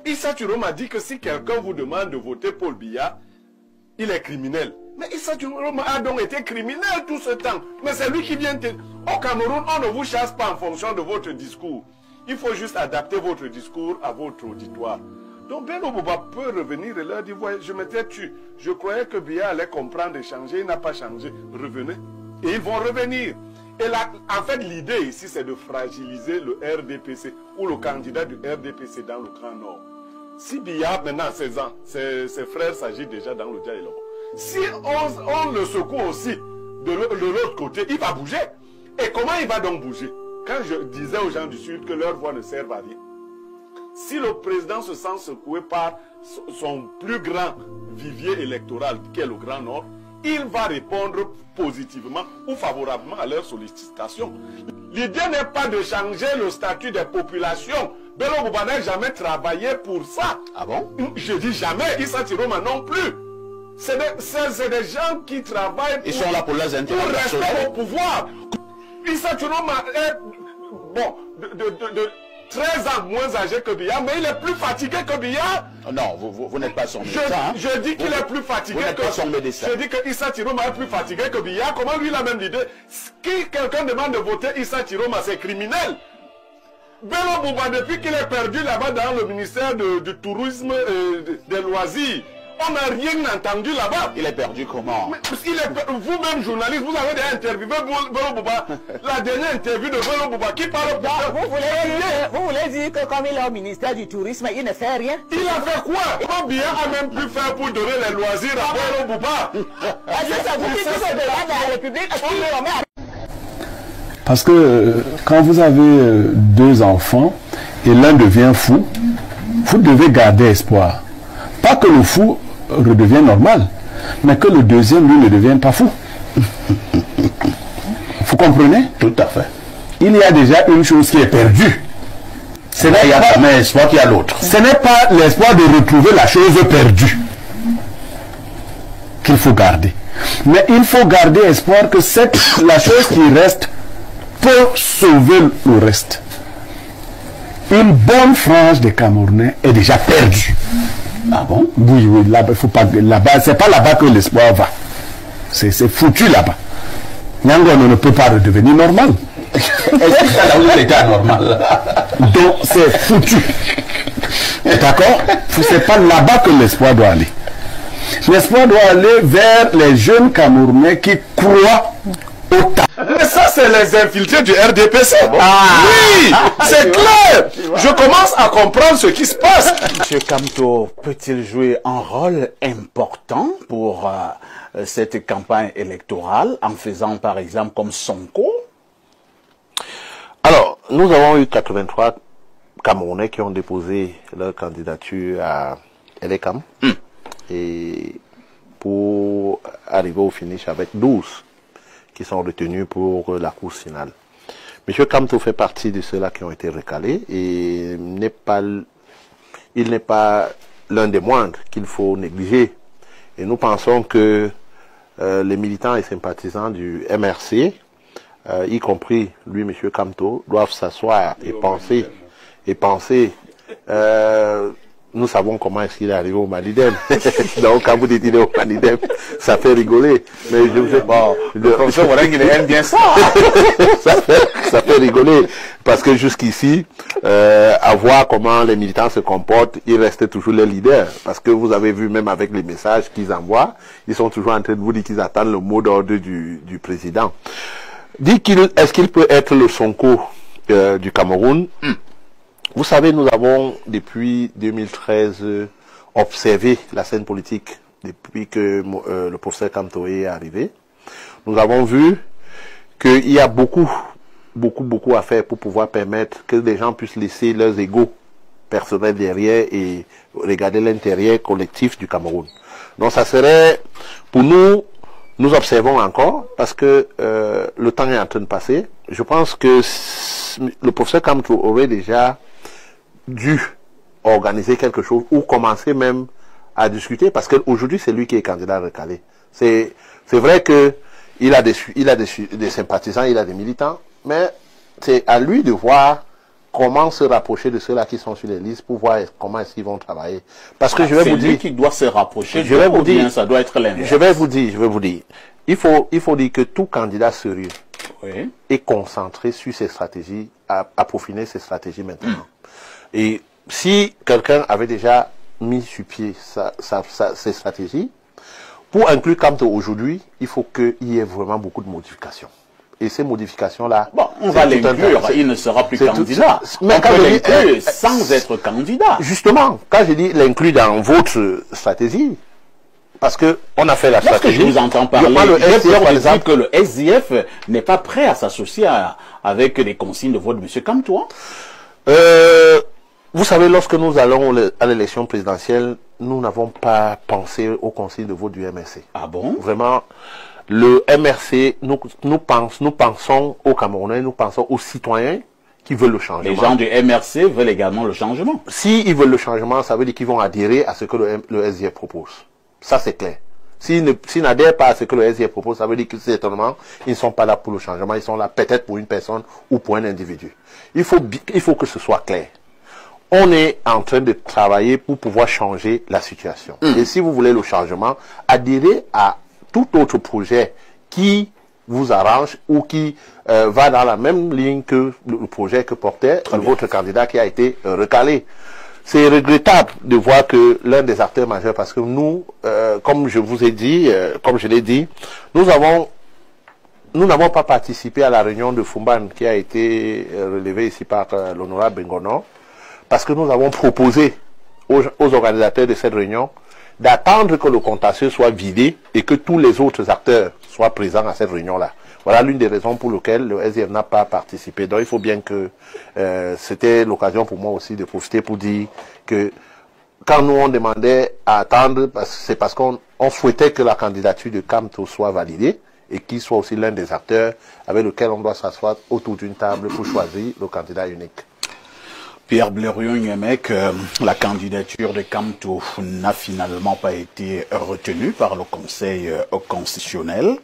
Issa Turom a dit que si quelqu'un vous demande de voter Paul Biya, il est criminel. Mais Issa Turom a donc été criminel tout ce temps. Mais c'est lui qui vient... Au Cameroun, on ne vous chasse pas en fonction de votre discours. Il faut juste adapter votre discours à votre auditoire. Donc Bello Bouba peut revenir et leur dire, voyez, je m'étais tué. Je croyais que Biya allait comprendre et changer. Il n'a pas changé. Revenez. Et ils vont revenir. Et là, en fait, l'idée ici, c'est de fragiliser le RDPC ou le candidat du RDPC dans le Grand Nord. Si Biya, maintenant, 16 ans, ses frères s'agitent déjà dans le dialogue. Si on le secoue aussi de l'autre côté, il va bouger. Et comment il va donc bouger? Quand je disais aux gens du Sud que leur voix ne sert à rien, si le président se sent secoué par son plus grand vivier électoral, qui est le Grand Nord, il va répondre positivement ou favorablement à leurs sollicitations. L'idée n'est pas de changer le statut des populations. Bello Bouba n'a jamais travaillé pour ça. Ah bon? Je dis jamais, Issa Tiroma non plus. C'est des gens qui travaillent Ils sont là pour leurs intérêts. pour rester au pouvoir. Issa Tiroma est bon, de 13 ans moins âgé que Biya, mais il est plus fatigué que Biya. Non, vous n'êtes pas son médecin. Je dis qu'il est plus fatigué que... Pas son médecin. Je dis que Issa Tiroma est plus fatigué que Biya. Comment lui il a même l'idée? Si quelqu'un demande de voter Issa Tiroma, c'est criminel. Bello Bouba, depuis qu'il est perdu là-bas dans le ministère du tourisme et des loisirs, on n'a rien entendu là-bas. Il est perdu comment? Vous-même, journaliste, vous avez déjà interviewé Bello Bouba. La dernière interview de Bello Bouba qui parle... Vous voulez dire que comme il est au ministère du tourisme, il ne fait rien? Il a fait quoi? Comment Biya a même pu faire pour donner les loisirs à Bello Bouba? Parce que quand vous avez deux enfants et l'un devient fou, vous devez garder espoir. Pas que le fou redevienne normal, mais que le deuxième, lui, ne devienne pas fou. Vous comprenez? Tout à fait. Il y a déjà une chose qui est perdue. Il y a jamais espoir qu'il y a l'autre. Ce n'est pas l'espoir de retrouver la chose perdue qu'il faut garder. Mais il faut garder espoir que la chose qui reste peut sauver le reste. Une bonne frange des Camerounais est déjà perdue. Ah bon? Oui, oui, là-bas, il faut pas. Là-bas, c'est pas là-bas que l'espoir va. C'est foutu là-bas. Yangon ne peut pas redevenir normal. Est-ce que ça là où il était anormal? Donc, c'est foutu. D'accord? C'est pas là-bas que l'espoir doit aller. L'espoir doit aller vers les jeunes Camerounais qui croient au talent. Mais ça, c'est les infiltrés du RDPC. Oui, c'est clair. Je commence à comprendre ce qui se passe. Monsieur Kamto peut-il jouer un rôle important pour cette campagne électorale en faisant par exemple comme Sonko? Alors, nous avons eu 83 Camerounais qui ont déposé leur candidature à LECAM. Et pour arriver au finish avec 12 qui sont retenus pour la course finale. Monsieur Kamto fait partie de ceux-là qui ont été recalés et il n'est pas l'un des moindres qu'il faut négliger. Et nous pensons que les militants et sympathisants du MRC, y compris lui, monsieur Kamto, doivent s'asseoir et penser. Nous savons comment est-ce qu'il est arrivé au Malidem. Donc, quand vous dites qu'il est au Malidem, ça fait rigoler. Mais je sais pas. Le professeur Wareng, il aime bien ça. ça fait rigoler. Parce que jusqu'ici, à voir comment les militants se comportent, ils restent toujours les leaders. Parce que vous avez vu, même avec les messages qu'ils envoient, ils sont toujours en train de vous dire qu'ils attendent le mot d'ordre du président. Est-ce qu'il peut être le Sonko du Cameroun? Vous savez, nous avons, depuis 2013, observé la scène politique depuis que le professeur Kamto est arrivé. Nous avons vu qu'il y a beaucoup à faire pour pouvoir permettre que les gens puissent laisser leurs égos personnels derrière et regarder l'intérêt collectif du Cameroun. Donc ça serait, pour nous observons encore, parce que le temps est en train de passer. Je pense que le professeur Kamto aurait déjà dû organiser quelque chose ou commencer même à discuter, parce qu'aujourd'hui c'est lui qui est candidat recalé. C'est vrai que il a des sympathisants, il a des militants, mais c'est à lui de voir comment se rapprocher de ceux-là qui sont sur les listes pour voir comment est-ce qu'ils vont travailler. Parce que je vais c'est vous lui dire... qui doit se rapprocher. Je vais vous dire... Ça doit être l'inverse. Je vais vous dire. Il faut dire que tout candidat sérieux est concentré sur ses stratégies, à peaufiner ses stratégies maintenant. Et si quelqu'un avait déjà mis sur pied ses stratégies, pour inclure Kamto aujourd'hui, il faut qu'il y ait vraiment beaucoup de modifications. Et ces modifications-là... Bon, on va l'inclure, il ne sera plus candidat. Mais on peut l'inclure sans être candidat. Justement, quand je dis l'inclure dans votre stratégie, parce qu'on a fait la stratégie... Je vous entends parler, j'ai peur de dire que le SDF n'est pas prêt à s'associer avec les consignes de vote de M. Kamto. Vous savez, lorsque nous allons à l'élection présidentielle, nous n'avons pas pensé aux consignes de vote du MRC. Ah bon? Vraiment, le MRC, nous pensons aux Camerounais, nous pensons aux citoyens qui veulent le changement. Les gens du MRC veulent également le changement. S'ils veulent le changement, ça veut dire qu'ils vont adhérer à ce que le SDF propose. Ça, c'est clair. S'ils n'adhèrent pas à ce que le SDF propose, ça veut dire que certainement, ils ne sont pas là pour le changement, ils sont là peut-être pour une personne ou pour un individu. Il faut que ce soit clair. On est en train de travailler pour pouvoir changer la situation. Et si vous voulez le changement, adhérez à tout autre projet qui vous arrange ou qui va dans la même ligne que le projet que portait votre candidat qui a été recalé. C'est regrettable de voir que l'un des acteurs majeurs, parce que nous, comme je vous ai dit, comme je l'ai dit, nous n'avons pas participé à la réunion de Fumban qui a été relevée ici par l'honorable Bengono, parce que nous avons proposé aux organisateurs de cette réunion d'attendre que le contentieux soit vidé et que tous les autres acteurs soient présents à cette réunion-là. Voilà l'une des raisons pour lesquelles le SDF n'a pas participé. Donc il faut bien que c'était l'occasion pour moi aussi de profiter pour dire que quand nous on demandait à attendre, c'est parce qu'on souhaitait que la candidature de Kamto soit validée et qu'il soit aussi l'un des acteurs avec lequel on doit s'asseoir autour d'une table pour choisir le candidat unique. Pierre Blériot-Nyemek, la candidature de Kamto n'a finalement pas été retenue par le Conseil constitutionnel.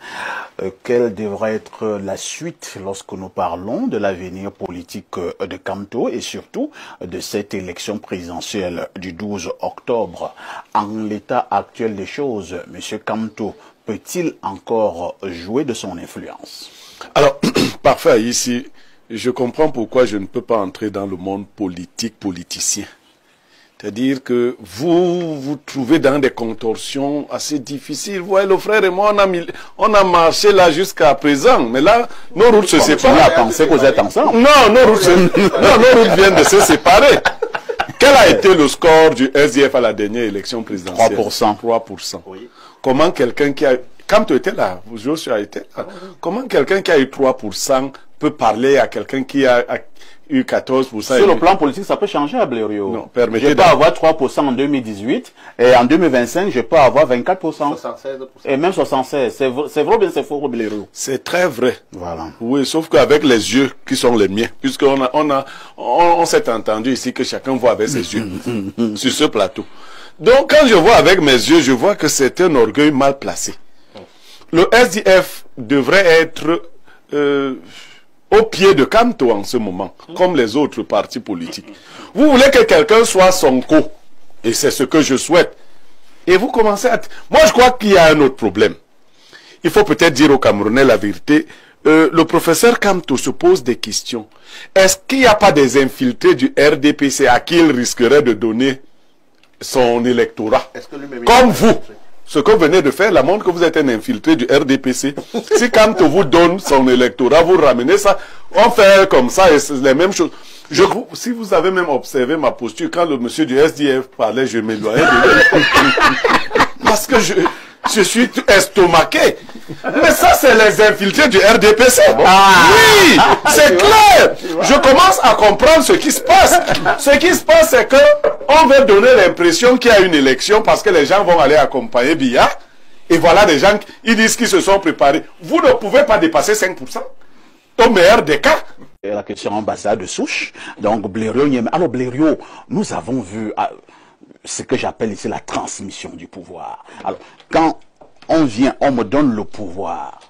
Quelle devrait être la suite lorsque nous parlons de l'avenir politique de Kamto et surtout de cette élection présidentielle du 12 octobre? En l'état actuel des choses, M. Kamto peut-il encore jouer de son influence? Alors, parfait, ici... Je comprends pourquoi je ne peux pas entrer dans le monde politicien. C'est-à-dire que vous vous trouvez dans des contorsions assez difficiles. Vous voyez, le frère et moi, on a marché là jusqu'à présent. Mais là, nos routes se séparent. On a pensé que vous êtes ensemble. Non, nos routes viennent de se séparer. Quel a été le score du SDF à la dernière élection présidentielle? 3%. 3%. Oui. Comment quelqu'un qui a... Quand tu étais là, Joshua était là. Comment quelqu'un qui a eu 3% peut parler à quelqu'un qui a eu 14%? Sur le plan politique, ça peut changer à Blériot. Non, permettez. Je peux avoir 3% en 2018 et en 2025, je peux avoir 24%. 76%. Et même 76%. C'est vrai ou bien c'est faux, Blériot? C'est très vrai. Voilà. Oui, sauf qu'avec les yeux qui sont les miens, puisqu'on s'est entendu ici que chacun voit avec ses yeux sur ce plateau. Donc, quand je vois avec mes yeux, je vois que c'est un orgueil mal placé. Le SDF devrait être au pied de Kamto en ce moment, comme les autres partis politiques. Vous voulez que quelqu'un soit Sonko, et c'est ce que je souhaite. Et vous commencez à... Moi, je crois qu'il y a un autre problème. Il faut peut-être dire aux Camerounais la vérité. Le professeur Kamto se pose des questions. Est-ce qu'il n'y a pas des infiltrés du RDPC à qui il risquerait de donner son électorat? Comme vous. Ce que vous venez de faire, la montre que vous êtes un infiltré du RDPC. Si Kamto vous donne son électorat, vous ramenez ça, on fait comme ça et c'est les mêmes choses. Si vous avez même observé ma posture, quand le monsieur du SDF parlait, je m'éloignais de lui. Parce que je suis estomaqué. Mais ça, c'est les infiltrés du RDPC. Oui, c'est clair. Je commence à comprendre ce qui se passe. Ce qui se passe, c'est que on veut donner l'impression qu'il y a une élection parce que les gens vont aller accompagner Biya. Et voilà des gens qui disent qu'ils se sont préparés. Vous ne pouvez pas dépasser 5%. Au meilleur des cas. Et la question ambassade de souche. Donc, Blériot, alors Blériot, nous avons vu ce que j'appelle ici la transmission du pouvoir. Alors, quand on vient, on me donne le pouvoir.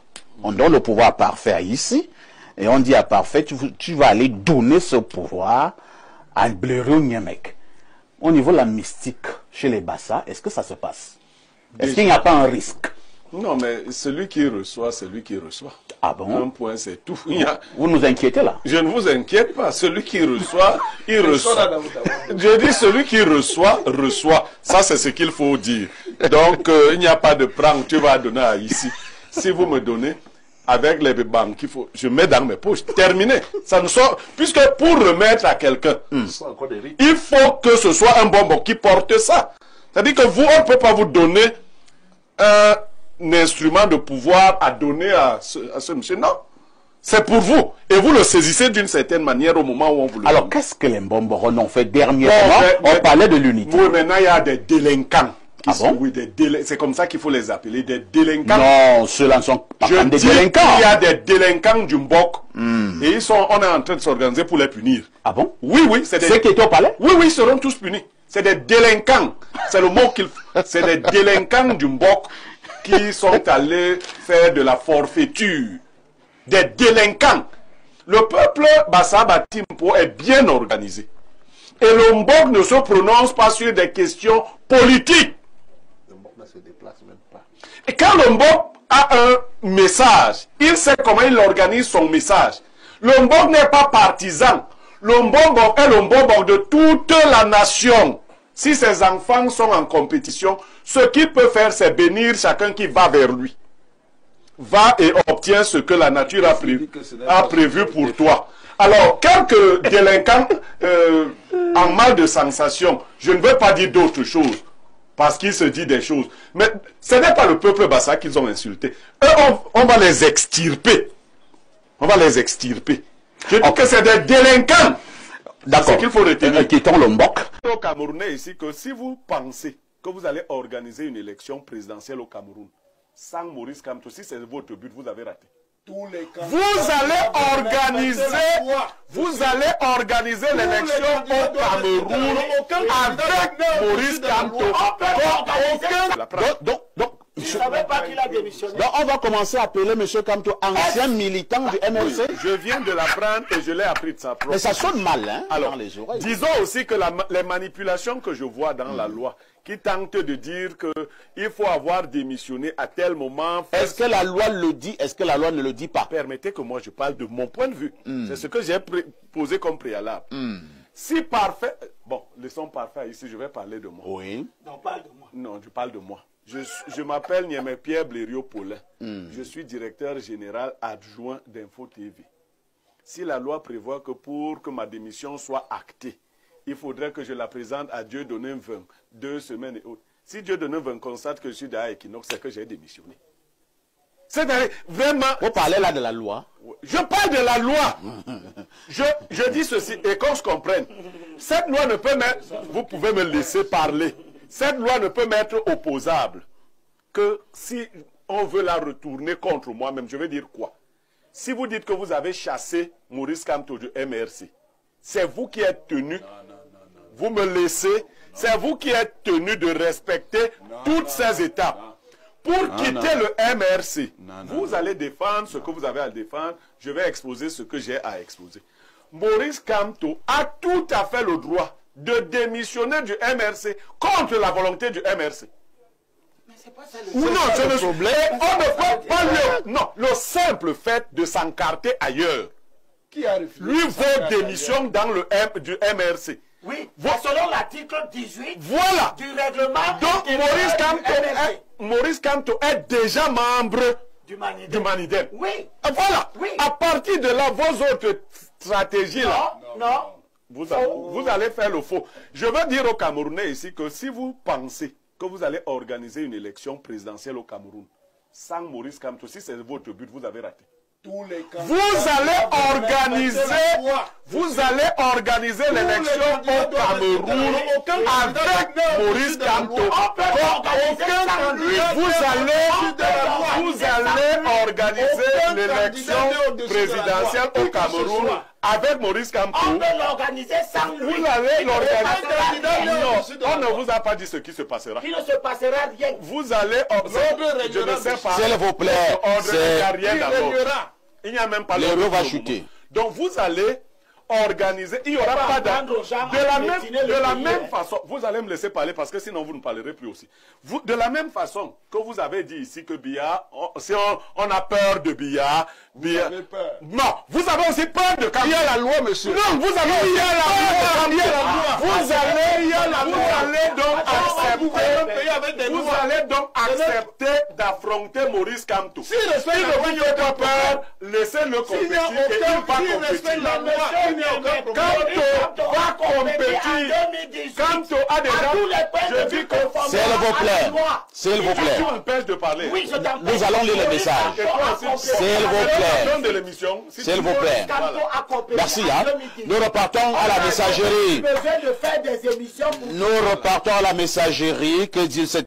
On donne le pouvoir parfait ici. et on dit à Parfait, tu vas aller donner ce pouvoir à Blériot Nyemek. Au niveau de la mystique chez les Bassa, est-ce que ça se passe? Est-ce qu'il n'y a pas un risque? Non, mais celui qui reçoit, c'est lui qui reçoit. Ah bon? Un point, c'est tout. Vous nous inquiétez là? Je ne vous inquiète pas. Celui qui reçoit, il reçoit. Je dis celui qui reçoit, reçoit. Ça, c'est ce qu'il faut dire. Donc, il n'y a pas de prendre. Tu vas donner à ici. Si vous me donnez, avec les banques qu'il faut, je mets dans mes poches. Terminé. Ça ne soit, puisque pour remettre à quelqu'un, il faut que ce soit un bonbon qui porte ça. C'est-à-dire que vous, on ne peut pas vous donner un instrument de pouvoir à donner à ce monsieur. Non. C'est pour vous. Et vous le saisissez d'une certaine manière au moment où on vous le Alors, donne. qu'est-ce que les Mbomboron ont fait dernièrement? On parlait de l'unité. Oui, maintenant, il y a des délinquants. Ah bon? Oui, c'est comme ça qu'il faut les appeler, des délinquants. Non, ceux-là ne sont pas Je des dis délinquants. qu'il y a des délinquants du Mbok. Et on est en train de s'organiser pour les punir. Ah bon? Oui, oui, c'est des... Ceux qui étaient au palais? Oui, oui, ils seront tous punis. C'est des délinquants. C'est le mot qu'il... C'est des délinquants du Mbok qui sont allés faire de la forfaiture. Des délinquants. Le peuple Bassa Batimpo est bien organisé. Et le Mbok ne se prononce pas sur des questions politiques. Le Mbok ne se déplace même pas. Et quand le Mbok a un message, il sait comment il organise son message. Le Mbok n'est pas partisan. Le Mbok est le Mbok de toute la nation. Si ses enfants sont en compétition, ce qu'il peut faire, c'est bénir chacun qui va vers lui. Va et obtient ce que la nature a prévu pour toi. Alors, quelques délinquants en mal de sensation, je ne veux pas dire d'autres choses, parce qu'il se dit des choses. Mais ce n'est pas le peuple Bassa qu'ils ont insulté. Eux, on va les extirper. On va les extirper. Je dis que c'est des délinquants. D'accord. C'est ce qu'il faut retenir. Quittons le Mbok. Au Camerounais ici, que si vous pensez que vous allez organiser une élection présidentielle au Cameroun sans Maurice Kamto, si c'est votre but, vous avez raté. Vous allez organiser l'élection au Cameroun avec Maurice Kamto. Donc, Je ne savais pas qu'il a démissionné. donc, on va commencer à appeler M. Kamto ancien militant du MRC. Je viens de l'apprendre et je l'ai appris de sa propre. Mais ça sonne mal, hein, Alors, dans les oreilles. disons aussi que les manipulations que je vois dans la loi, qui tentent de dire qu'il faut avoir démissionné à tel moment. Est-ce que la loi le dit? Est-ce que la loi ne le dit pas? Permettez que moi je parle de mon point de vue. C'est ce que j'ai posé comme préalable. Si Parfait... Bon, laissons Parfait ici, je vais parler de moi. Oui. Non, parle de moi. Non, je parle de moi. Je m'appelle Niamey Pierre Blériot Paulin. Je suis directeur général adjoint d'Info TV. Si la loi prévoit que pour que ma démission soit actée, il faudrait que je la présente à Dieu donné 20, 2 semaines et autres. Si Dieu donné 20 constate que je suis derrière Equinox, c'est que j'ai démissionné. C'est vraiment... Vous parlez là de la loi? Je parle de la loi. Je dis ceci, et qu'on se comprenne. Cette loi ne peut mettre... Vous pouvez me laisser parler. Cette loi ne peut m'être opposable que si on veut la retourner contre moi-même. Je veux dire quoi? Si vous dites que vous avez chassé Maurice Kamto du MRC, c'est vous qui êtes tenu... Vous me laissez... C'est vous qui êtes tenu de respecter toutes ces étapes. Pour quitter le MRC, vous allez défendre ce que vous avez à défendre. Je vais exposer ce que j'ai à exposer. Maurice Kamto a tout à fait le droit de démissionner du MRC contre la volonté du MRC. Mais c'est pas ça Ou non, je ne problème. On ne peut pas lui... Non, le simple fait de s'encarter ailleurs Qui a refusé lui vaut démission dans le du MRC. Oui, selon l'article 18 Voilà. du règlement. Donc Maurice Kamto est déjà membre du Manidem. du Manidem. Oui. Voilà. Oui. À partir de là, vos autres stratégies là, Non. vous allez faire le faux. Je veux dire aux Camerounais ici que si vous pensez que vous allez organiser une élection présidentielle au Cameroun sans Maurice Kamto, si c'est votre but, vous avez raté. Vous allez organiser l'élection au Cameroun avec Maurice Kamto. Vous allez organiser l'élection présidentielle au Cameroun avec Maurice Kamto. On peut l'organiser sans lui. Vous allez l'organiser. Non, on ne vous a pas dit ce qui se passera. Il ne se passera rien. Vous allez... Je ne sais pas. S'il vous plaît. Il n'y a rien d'abord. Il n'y a même pas l'euro va chuter. Donc vous allez organiser, il n'y aura pas de la même façon, vous allez me laisser parler parce que sinon vous ne parlerez plus aussi. De la même façon que vous avez dit ici que Biya, si on a peur de Biya, Biya... Vous avez peur. Non, vous avez aussi peur de Camto. Il y a la loi, monsieur. Non, vous avez aussi peur de Camto. Vous allez donc accepter d'affronter Maurice Camto. Si ne vous faites pas peur, laissez-le compétir et il va compétir. Camto va compétir. Camto a déjà... Je dis que... S'il vous plaît. Tu m'empêches de parler. Nous allons lire le message. S'il vous plaît. S'il vous plaît. Merci. Hein. Nous repartons à la messagerie. Nous repartons à la messagerie. Que dit cette